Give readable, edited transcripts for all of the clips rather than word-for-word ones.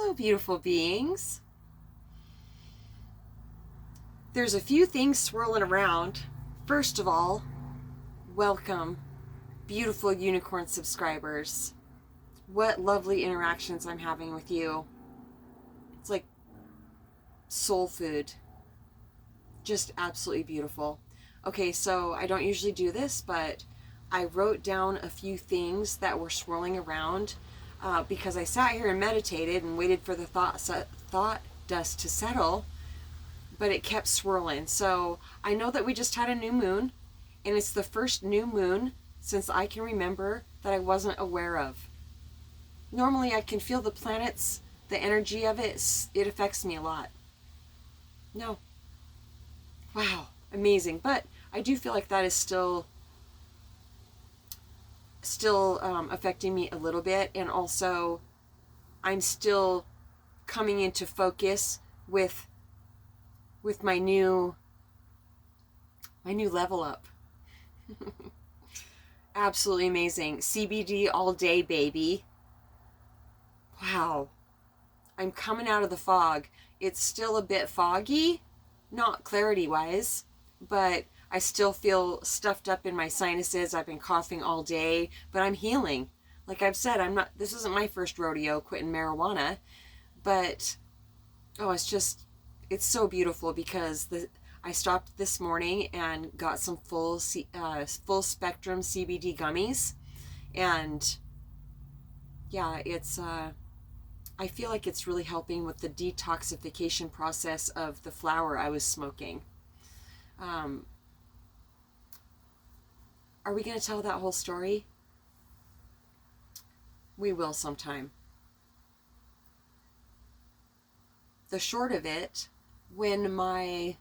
Hello, beautiful beings. There's a few things swirling around. First of all, welcome, beautiful unicorn subscribers. What lovely interactions I'm having with you. It's like soul food. Just absolutely beautiful. Okay, so I don't usually do this, but I wrote down a few things that were swirling around because I sat here and meditated and waited for the thought dust to settle, but it kept swirling. So I know that we just had a new moon, and it's the first new moon since I can remember that I wasn't aware of. Normally I can feel the planets, the energy of it affects me a lot. No. Wow, amazing. But I do feel like that is still affecting me a little bit, and also I'm still coming into focus with my new level up. Absolutely amazing. CBD all day, baby. Wow. I'm coming out of the fog. It's still a bit foggy, not clarity wise, but I still feel stuffed up in my sinuses. I've been coughing all day, but I'm healing. Like I've said, this isn't my first rodeo quitting marijuana, but it's so beautiful because I stopped this morning and got some full spectrum CBD gummies, and yeah, I feel like it's really helping with the detoxification process of the flower I was smoking. Are we going to tell that whole story? We will sometime. The short of it, when my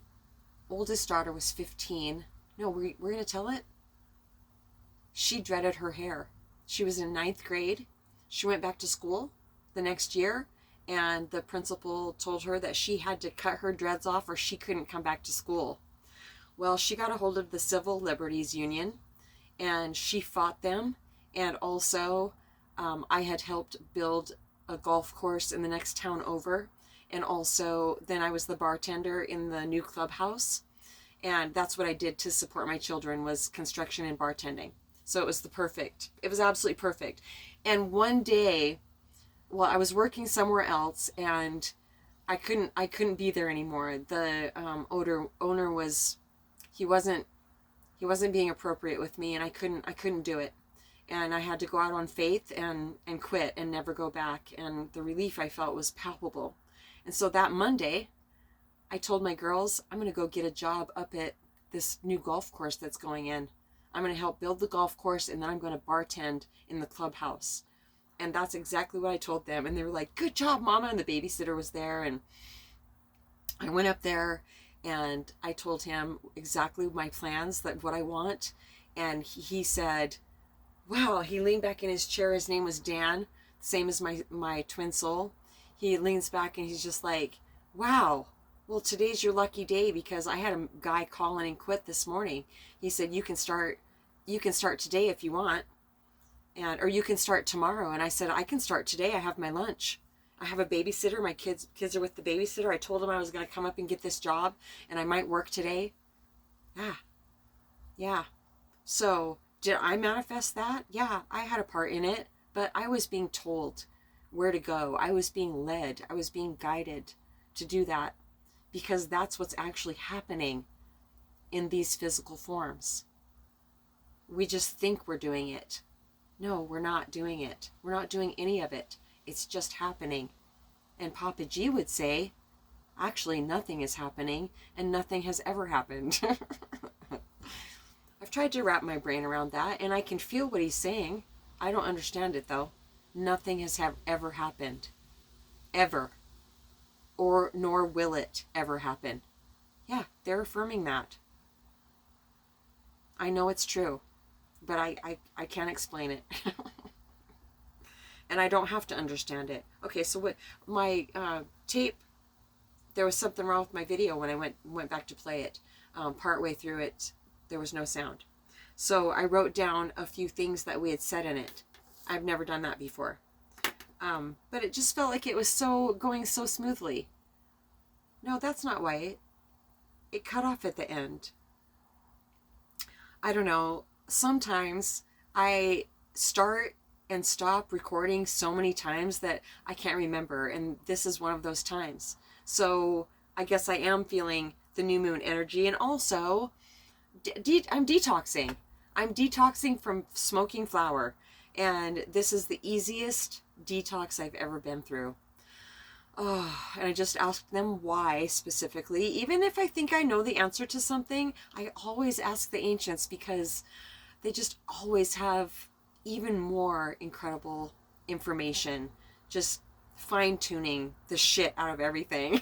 oldest daughter was 15, no, we're going to tell it? She dreaded her hair. She was in 9th grade. She went back to school the next year, and the principal told her that she had to cut her dreads off or she couldn't come back to school. Well, she got a hold of the Civil Liberties Union, and she fought them, and also I had helped build a golf course in the next town over, and also then I was the bartender in the new clubhouse, and that's what I did to support my children, was construction and bartending. So it was absolutely perfect. And one day, well, I was working somewhere else, and I couldn't be there anymore. The owner was, he wasn't being appropriate with me, and I couldn't do it. And I had to go out on faith and quit and never go back. And the relief I felt was palpable. And so that Monday, I told my girls, I'm going to go get a job up at this new golf course that's going in. I'm going to help build the golf course, and then I'm going to bartend in the clubhouse. And that's exactly what I told them. And they were like, good job, Mama. And the babysitter was there. And I went up there and I told him exactly my plans, that what I want. And he said, wow, he leaned back in his chair. His name was Dan, same as my twin soul. He leans back and he's just like, wow, well, today's your lucky day, because I had a guy call in and quit this morning. He said, you can start today if you want, or you can start tomorrow. And I said, I can start today. I have my lunch. I have a babysitter. My kids are with the babysitter. I told him I was going to come up and get this job, and I might work today. Yeah. So did I manifest that? Yeah, I had a part in it, but I was being told where to go. I was being led. I was being guided to do that, because that's what's actually happening in these physical forms. We just think we're doing it. No, we're not doing it. We're not doing any of it. It's just happening. And Papa G would say, actually, nothing is happening, and nothing has ever happened. I've tried to wrap my brain around that, and I can feel what he's saying. I don't understand it, though. Nothing has ever happened. Ever. Nor will it ever happen. Yeah, they're affirming that. I know it's true, but I can't explain it. And I don't have to understand it. Okay, so what my tape, there was something wrong with my video when I went back to play it. Partway through it, there was no sound. So I wrote down a few things that we had said in it. I've never done that before. But it just felt like it was so going so smoothly. No, that's not why it cut off at the end. I don't know. Sometimes I start and stop recording so many times that I can't remember, and this is one of those times. So I guess I am feeling the new moon energy, and also I'm detoxing. I'm detoxing from smoking flower, and this is the easiest detox I've ever been through. Oh, and I just asked them why specifically. Even if I think I know the answer to something, I always ask the ancients because they just always have even more incredible information, just fine tuning the shit out of everything.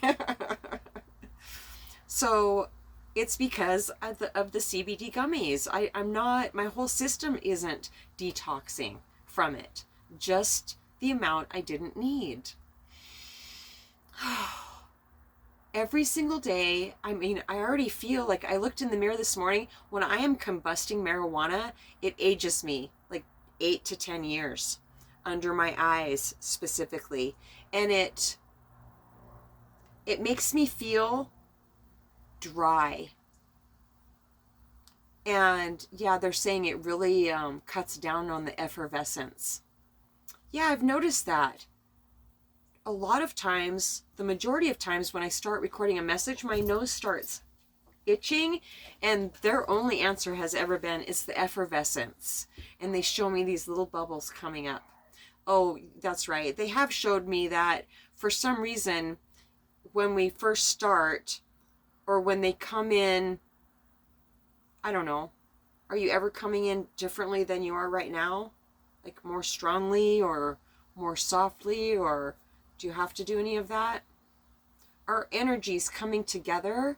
So it's because of the CBD gummies. I'm not, my whole system isn't detoxing from it, just the amount I didn't need. Every single day, I mean, I already feel like I looked in the mirror this morning. When I am combusting marijuana, it ages me like 8 to 10 years under my eyes specifically. And it makes me feel dry. And yeah, they're saying it really cuts down on the effervescence. Yeah, I've noticed that. A lot of times, the majority of times when I start recording a message, my nose starts itching, and their only answer has ever been, it's the effervescence. And they show me these little bubbles coming up. Oh, that's right. They have showed me that for some reason, when we first start, or when they come in, I don't know, are you ever coming in differently than you are right now? Like more strongly or more softly, or do you have to do any of that? Our energies coming together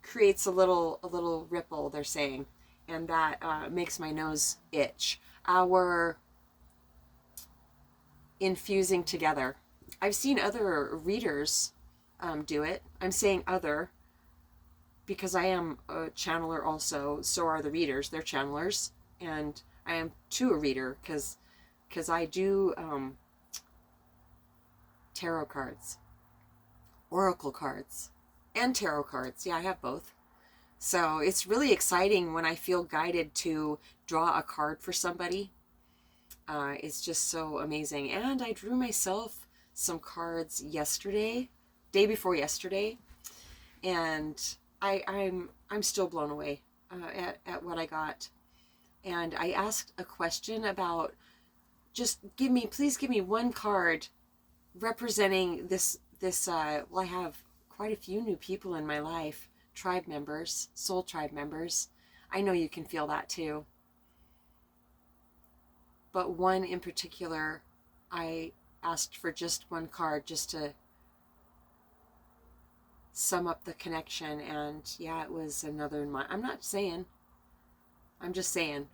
creates a little ripple, they're saying, and that makes my nose itch. Our infusing together. I've seen other readers do it. I'm saying other because I am a channeler also. So are the readers. They're channelers, and I am too a reader because I do tarot cards, oracle cards, and tarot cards. Yeah, I have both. So it's really exciting when I feel guided to draw a card for somebody. It's just so amazing. And I drew myself some cards yesterday, day before yesterday, and I'm still blown away at what I got. And I asked a question about, just please give me one card representing this well, I have quite a few new people in my life, tribe members, soul tribe members. I know you can feel that too. But one in particular, I asked for just one card just to sum up the connection, and yeah, it was another in my, I'm not saying, I'm just saying.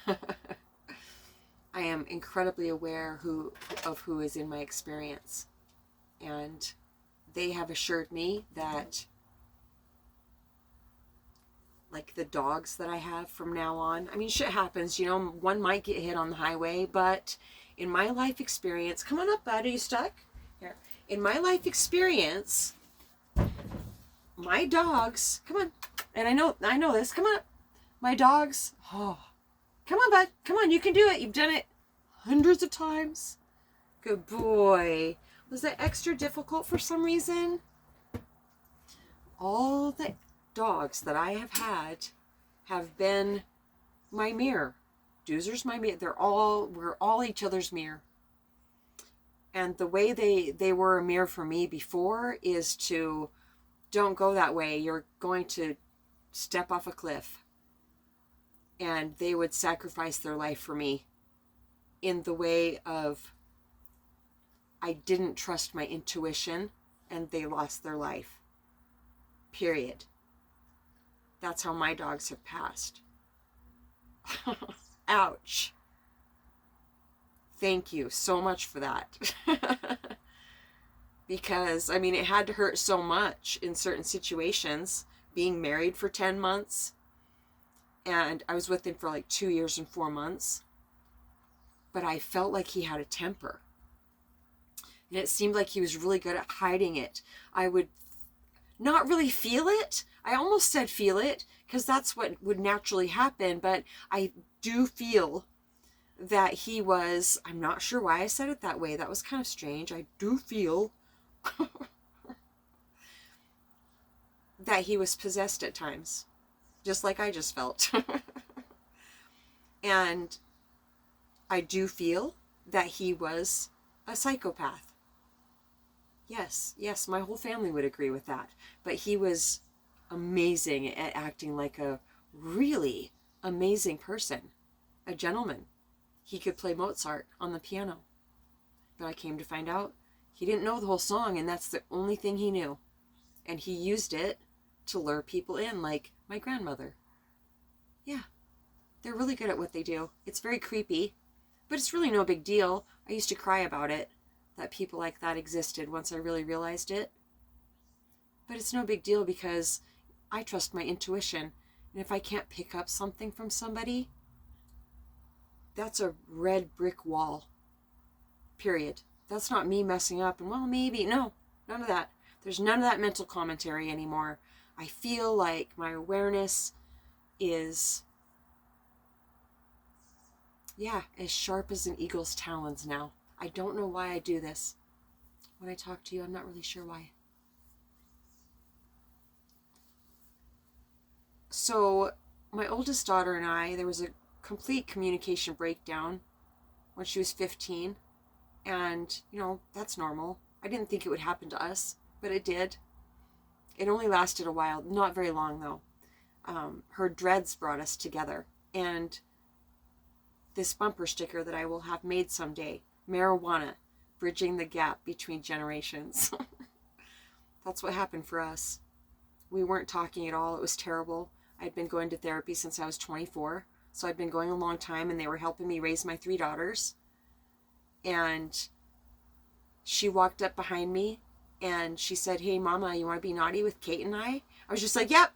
I am incredibly aware of who is in my experience, and they have assured me that, like the dogs that I have from now on, I mean, shit happens, one might get hit on the highway, but in my life experience, come on up, bud, are you stuck? Here. In my life experience, my dogs, come on, and I know this, come on up. My dogs, oh, come on, bud, come on, you can do it. You've done it hundreds of times. Good boy. Was that extra difficult for some reason? All the dogs that I have had have been my mirror. Doozer's my mirror. We're all each other's mirror. And the way they were a mirror for me before is to, don't go that way. You're going to step off a cliff. And they would sacrifice their life for me in the way of, I didn't trust my intuition and they lost their life. Period. That's how my dogs have passed. Ouch. Thank you so much for that. Because, I mean, it had to hurt so much in certain situations. Being married for 10 months. And I was with him for like 2 years and 4 months. but I felt like he had a temper. And it seemed like he was really good at hiding it. I would not really feel it. I almost said feel it, because that's what would naturally happen, but I do feel that he was, I'm not sure why I said it that way. That was kind of strange. I do feel that he was possessed at times, just like I just felt. And I do feel that he was a psychopath. Yes, my whole family would agree with that. But he was amazing at acting like a really amazing person, a gentleman. He could play Mozart on the piano. But I came to find out he didn't know the whole song, and that's the only thing he knew. And he used it to lure people in, like my grandmother. Yeah, they're really good at what they do. It's very creepy, but it's really no big deal. I used to cry about it, that people like that existed, once I really realized it. But it's no big deal, because I trust my intuition. And if I can't pick up something from somebody, that's a red brick wall. Period. That's not me messing up and, well, maybe. No, none of that. There's none of that mental commentary anymore. I feel like my awareness is, as sharp as an eagle's talons now. I don't know why I do this. When I talk to you, I'm not really sure why. So my oldest daughter and I, there was a complete communication breakdown when she was 15. And, that's normal. I didn't think it would happen to us, but it did. It only lasted a while, not very long though. Her dreads brought us together. And this bumper sticker that I will have made someday, marijuana, bridging the gap between generations. That's what happened for us. We weren't talking at all. It was terrible. I'd been going to therapy since I was 24. So I'd been going a long time, and they were helping me raise my 3 daughters. And she walked up behind me and she said, "Hey, Mama, you want to be naughty with Kate and I?" I was just like, yep,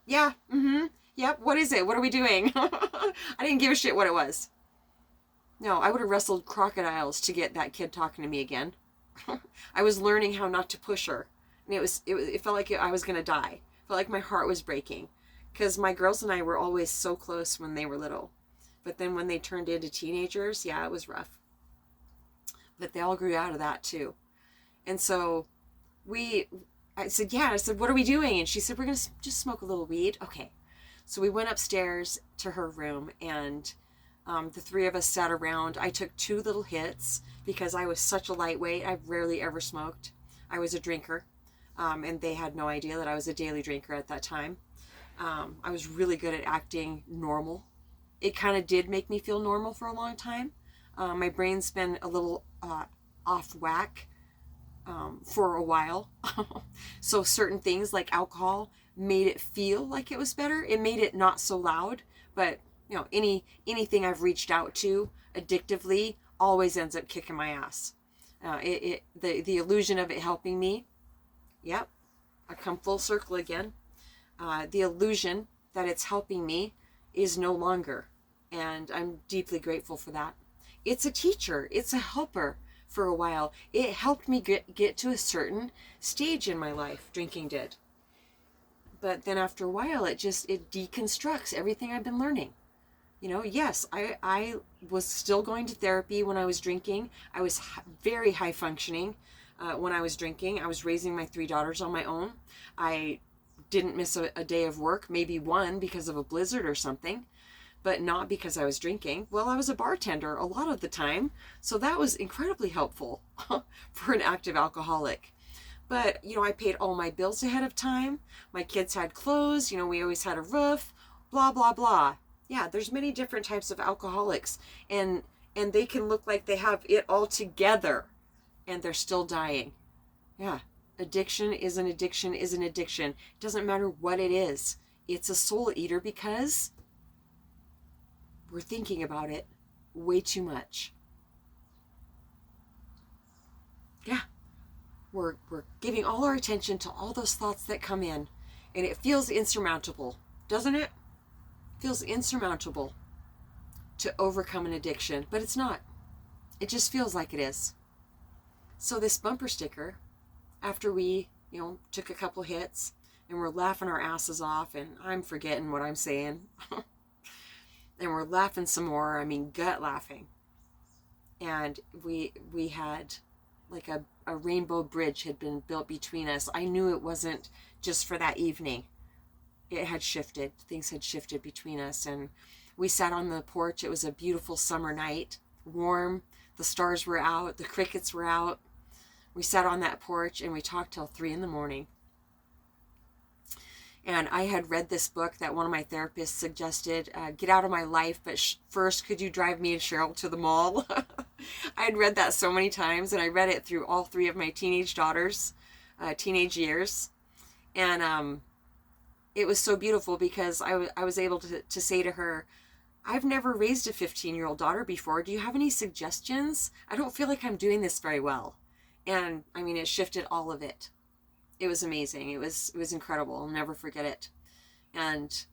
what is it? What are we doing? I didn't give a shit what it was. No, I would have wrestled crocodiles to get that kid talking to me again. I was learning how not to push her. And it felt like I was going to die. It felt like my heart was breaking. Because my girls and I were always so close when they were little. But then when they turned into teenagers, it was rough. But they all grew out of that too. And so I said, "What are we doing?" And she said, "We're going to just smoke a little weed." Okay. So we went upstairs to her room, and the 3 of us sat around. I took 2 little hits because I was such a lightweight. I've rarely ever smoked. I was a drinker, and they had no idea that I was a daily drinker at that time. I was really good at acting normal. It kind of did make me feel normal for a long time. My brain's been a little off whack for a while. So certain things like alcohol made it feel like it was better. It made it not so loud. But anything I've reached out to addictively always ends up kicking my ass. The illusion of it helping me. Yep, I come full circle again. The illusion that it's helping me is no longer, and I'm deeply grateful for that. It's a teacher. It's a helper for a while. It helped me get to a certain stage in my life, drinking did. But then after a while, it deconstructs everything I've been learning. Yes, I was still going to therapy when I was drinking. I was very high functioning when I was drinking. I was raising my 3 daughters on my own. I didn't miss a day of work, maybe one because of a blizzard or something, but not because I was drinking. Well, I was a bartender a lot of the time, so that was incredibly helpful for an active alcoholic. But, I paid all my bills ahead of time. My kids had clothes, we always had a roof, blah, blah, blah. Yeah, there's many different types of alcoholics, and they can look like they have it all together, and they're still dying. Yeah, addiction is an addiction is an addiction. It doesn't matter what it is. It's a soul eater because we're thinking about it way too much. Yeah, we're giving all our attention to all those thoughts that come in, and it feels insurmountable, doesn't it? Feels insurmountable to overcome an addiction, but it's not. It just feels like it is. So this bumper sticker, after we, took a couple hits and we're laughing our asses off, and I'm forgetting what I'm saying, and we're laughing some more, I mean, gut laughing. And we had like a rainbow bridge had been built between us. I knew it wasn't just for that evening. It had shifted. Things had shifted between us. And we sat on the porch. It was a beautiful summer night, warm. The stars were out. The crickets were out. We sat on that porch and we talked till 3 a.m. And I had read this book that one of my therapists suggested, Get Out of My Life, but first, could you drive me and Cheryl to the mall? I had read that so many times, and I read it through all 3 of my teenage daughters' teenage years. And it was so beautiful because I was able to say to her, I've never raised a 15-year-old daughter before. Do you have any suggestions? I don't feel like I'm doing this very well. And I mean, it shifted all of it. It was amazing. It was incredible. I'll never forget it. And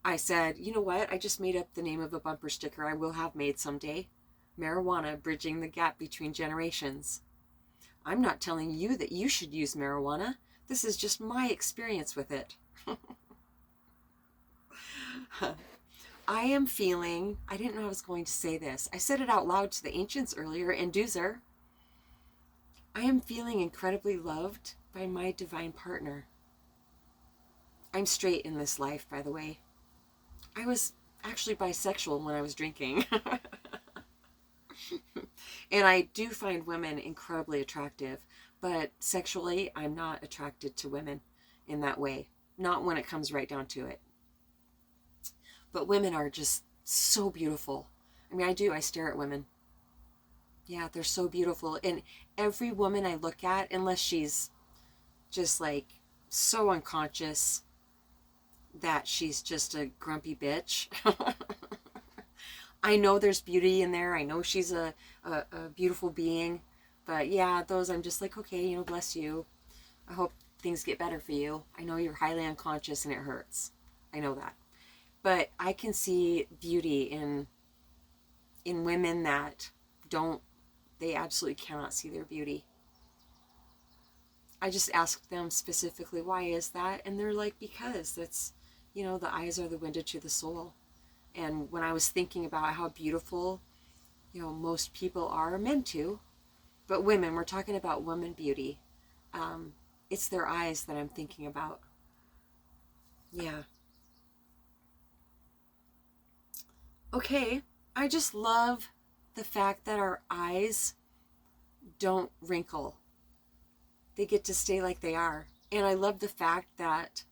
I said, you know what? I just made up the name of a bumper sticker I will have made someday. Marijuana, bridging the gap between generations. I'm not telling you that you should use marijuana. This is just my experience with it. I am feeling, I didn't know I was going to say this. I said it out loud to the ancients earlier, and Doozer. I am feeling incredibly loved by my divine partner. I'm straight in this life, by the way. I was actually bisexual when I was drinking. And I do find women incredibly attractive, but sexually, I'm not attracted to women in that way. Not when it comes right down to it. But women are just so beautiful. I mean, I stare at women. Yeah, they're so beautiful. And every woman I look at, unless she's just like so unconscious that she's just a grumpy bitch, I know there's beauty in there. I know she's a beautiful being. But yeah, those I'm just like, okay, bless you. I hope things get better for you. I know you're highly unconscious and it hurts. I know that. But I can see beauty in women that they absolutely cannot see their beauty. I just asked them specifically, why is that? And they're like, because it's, the eyes are the window to the soul. And when I was thinking about how beautiful, most people are, men too, but women, we're talking about women beauty. It's their eyes that I'm thinking about. Yeah. Okay, I just love the fact that our eyes don't wrinkle. They get to stay like they are. And I love the fact that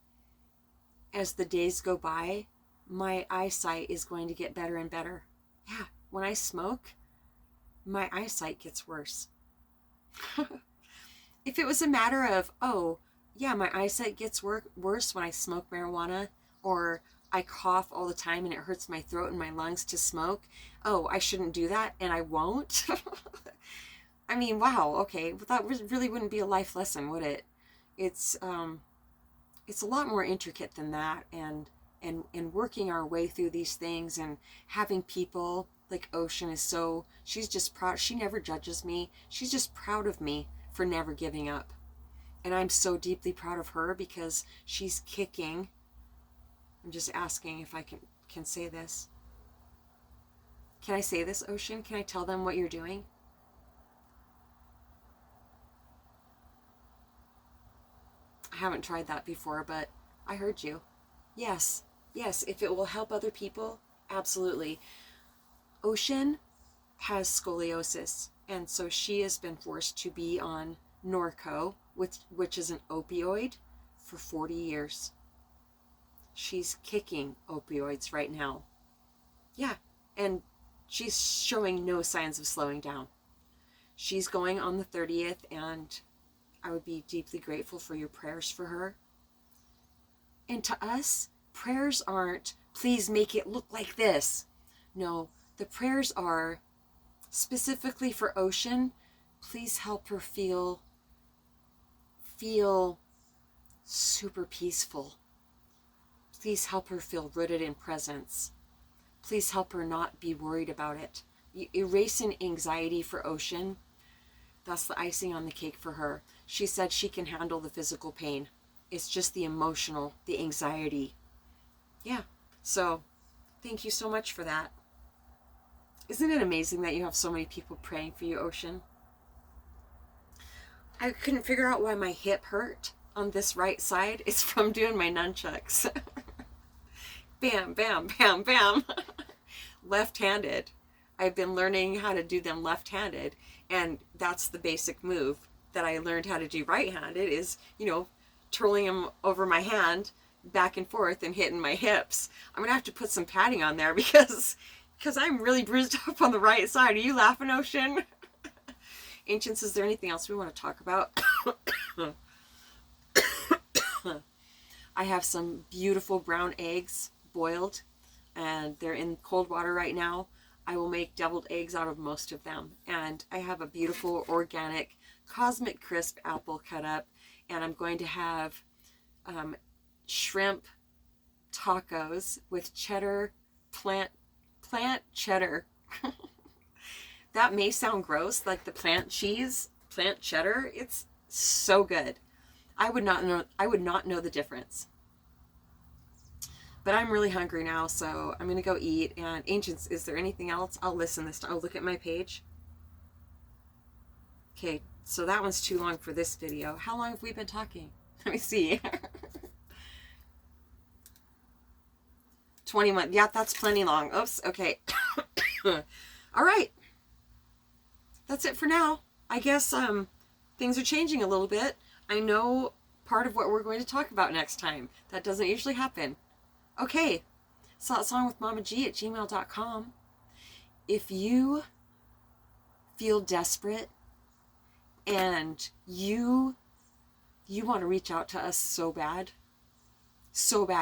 as the days go by, my eyesight is going to get better and better. Yeah, when I smoke, my eyesight gets worse. If it was a matter of, oh, yeah, my eyesight gets worse when I smoke marijuana, or I cough all the time and it hurts my throat and my lungs to smoke, oh, I shouldn't do that, and I won't. I mean, wow, okay, but that really wouldn't be a life lesson, would it? It's a lot more intricate than that, and working our way through these things, and having people like Ocean she's just proud. She never judges me. She's just proud of me for never giving up. And I'm so deeply proud of her because she's kicking. I'm just asking if I can say this. Can I say this, Ocean? Can I tell them what you're doing? I haven't tried that before, but I heard you. Yes, if it will help other people, absolutely. Ocean has scoliosis, and so she has been forced to be on Norco, which is an opioid, for 40 years. She's kicking opioids right now. Yeah, and she's showing no signs of slowing down. She's going on the 30th, and I would be deeply grateful for your prayers for her. And to us, prayers aren't, please make it look like this. No, the prayers are specifically for Ocean. Please help her feel super peaceful. Please help her feel rooted in presence. Please help her not be worried about it, erasing anxiety for Ocean. That's the icing on the cake for her. She said she can handle the physical pain. It's just the emotional, the anxiety. Yeah. So thank you so much for that. Isn't it amazing that you have so many people praying for you, Ocean? I couldn't figure out why my hip hurt on this right side. It's from doing my nunchucks. Bam, bam, bam, bam. Left-handed. I've been learning how to do them left-handed, and that's the basic move that I learned how to do right-handed is, you know, twirling them over my hand back and forth and hitting my hips. I'm gonna have to put some padding on there because I'm really bruised up on the right side. Are you laughing, Ocean? Ancients, is there anything else we want to talk about? I have some beautiful brown eggs boiled, and they're in cold water right now. I will make deviled eggs out of most of them. And I have a beautiful organic Cosmic Crisp apple cut up, and I'm going to have shrimp tacos with cheddar, plant cheddar. That may sound gross, like the plant cheese, plant cheddar. It's so good. I would not know the difference. But I'm really hungry now, so I'm gonna go eat. And Ancients, is there anything else? I'll listen this time. I'll look at my page. Okay, so that one's too long for this video. How long have we been talking? Let me see. 21. Yeah, that's plenty long. Oops. Okay. All right. That's it for now. I guess things are changing a little bit. I know part of what we're going to talk about next time. That doesn't usually happen. Okay. satsangwithmamaji@gmail.com. If you feel desperate and you want to reach out to us so bad,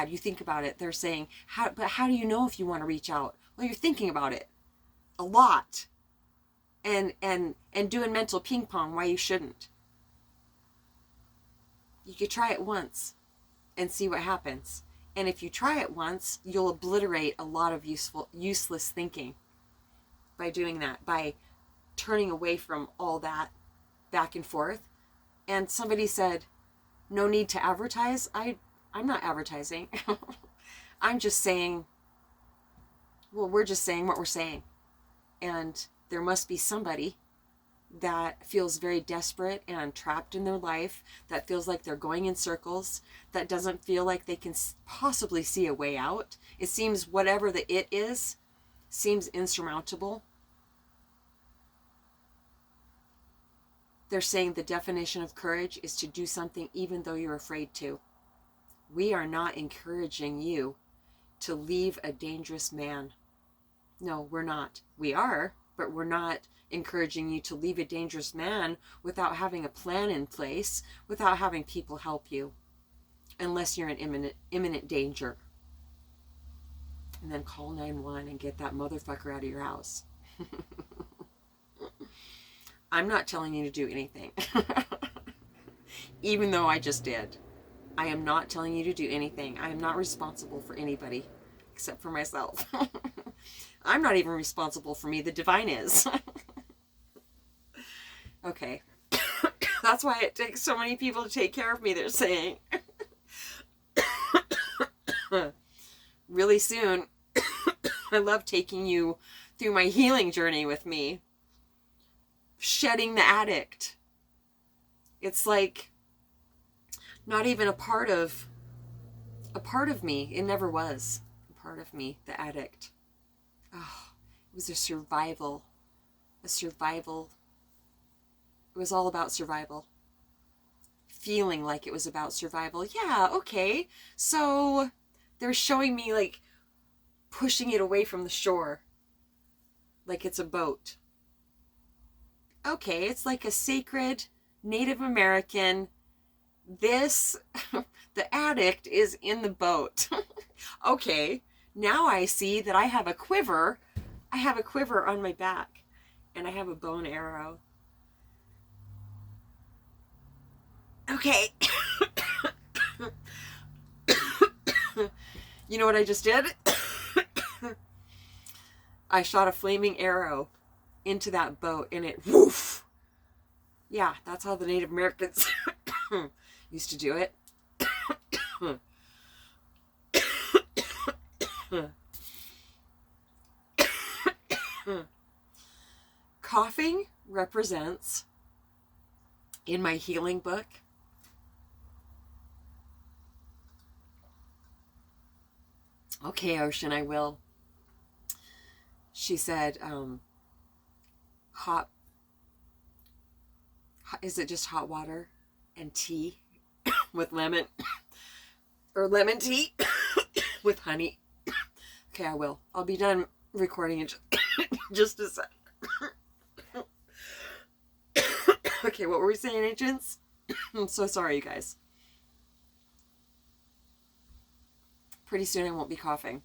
you think about it. They're saying, but how do you know if you want to reach out? Well, you're thinking about it a lot. And doing mental ping pong why you shouldn't. You could try it once and see what happens. And if you try it once, you'll obliterate a lot of useless thinking by doing that, by turning away from all that back and forth. And somebody said, no need to advertise. I'm not advertising. I'm just saying, well, we're just saying what we're saying. And there must be somebody that feels very desperate and trapped in their life, that feels like they're going in circles, that doesn't feel like they can possibly see a way out. It seems whatever the it is seems insurmountable. They're saying the definition of courage is to do something even though you're afraid to. We are not encouraging you to leave a dangerous man. No, we're not. We are, but we're not encouraging you to leave a dangerous man without having a plan in place, without having people help you, unless you're in imminent danger. And then call 911 and get that motherfucker out of your house. I'm not telling you to do anything. Even though I just did. I am not telling you to do anything. I am not responsible for anybody except for myself. I'm not even responsible for me. The divine is. Okay. That's why it takes so many people to take care of me, they're saying. Really soon, I love taking you through my healing journey with me. Shedding the addict. It's like not even a part of me. It never was a part of me, the addict. Oh, it was a survival. It was all about survival. Feeling like it was about survival. Yeah, okay. So they're showing me like pushing it away from the shore. Like it's a boat. Okay, it's like a sacred Native American. The addict is in the boat. Okay, now I see that I have a quiver. I have a quiver on my back. And I have a bow and arrow. Okay. You know what I just did? I shot a flaming arrow into that boat and it woof. Yeah, that's how the Native Americans used to do it. Coughing represents, in my healing book, okay, Ocean, I will. She said, hot, is it just hot water and tea with lemon, or lemon tea with honey? Okay, I will. I'll be done recording in just a sec. Okay, what were we saying, agents? I'm so sorry, you guys. Pretty soon I won't be coughing.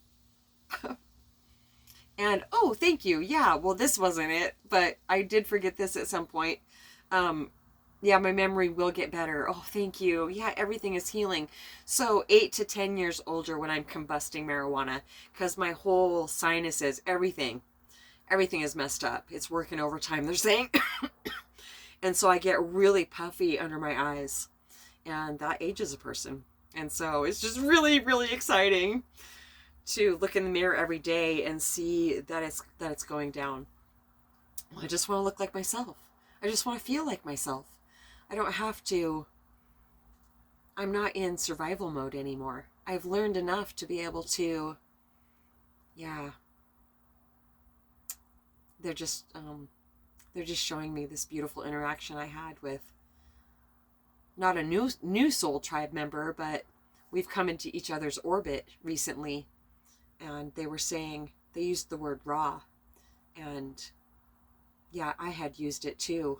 And, oh, thank you. Yeah, well, this wasn't it, but I did forget this at some point. Yeah, my memory will get better. Oh, thank you. Yeah, everything is healing. So 8 to 10 years older when I'm combusting marijuana, because my whole sinuses, everything is messed up. It's working overtime, they're saying. And so I get really puffy under my eyes, and that ages a person. And so it's just really, really exciting to look in the mirror every day and see that it's going down. I just want to look like myself. I just want to feel like myself. I don't have to. I'm not in survival mode anymore. I've learned enough to be able to, yeah. They're just showing me this beautiful interaction I had with not a new soul tribe member, but we've come into each other's orbit recently, and they were saying, they used the word raw, and yeah, I had used it too,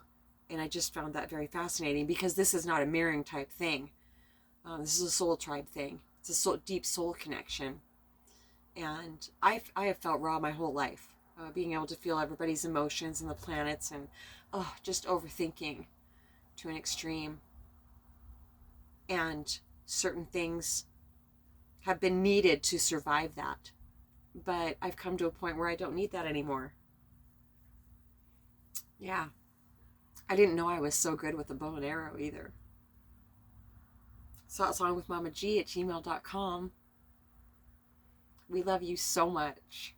and I just found that very fascinating, because this is not a mirroring type thing. This is a soul tribe thing. It's a deep soul connection, and I have felt raw my whole life. Being able to feel everybody's emotions and the planets, and just overthinking to an extreme. And certain things have been needed to survive that. But I've come to a point where I don't need that anymore. Yeah. I didn't know I was so good with a bow and arrow either. satsangwithmamaji@gmail.com. We love you so much.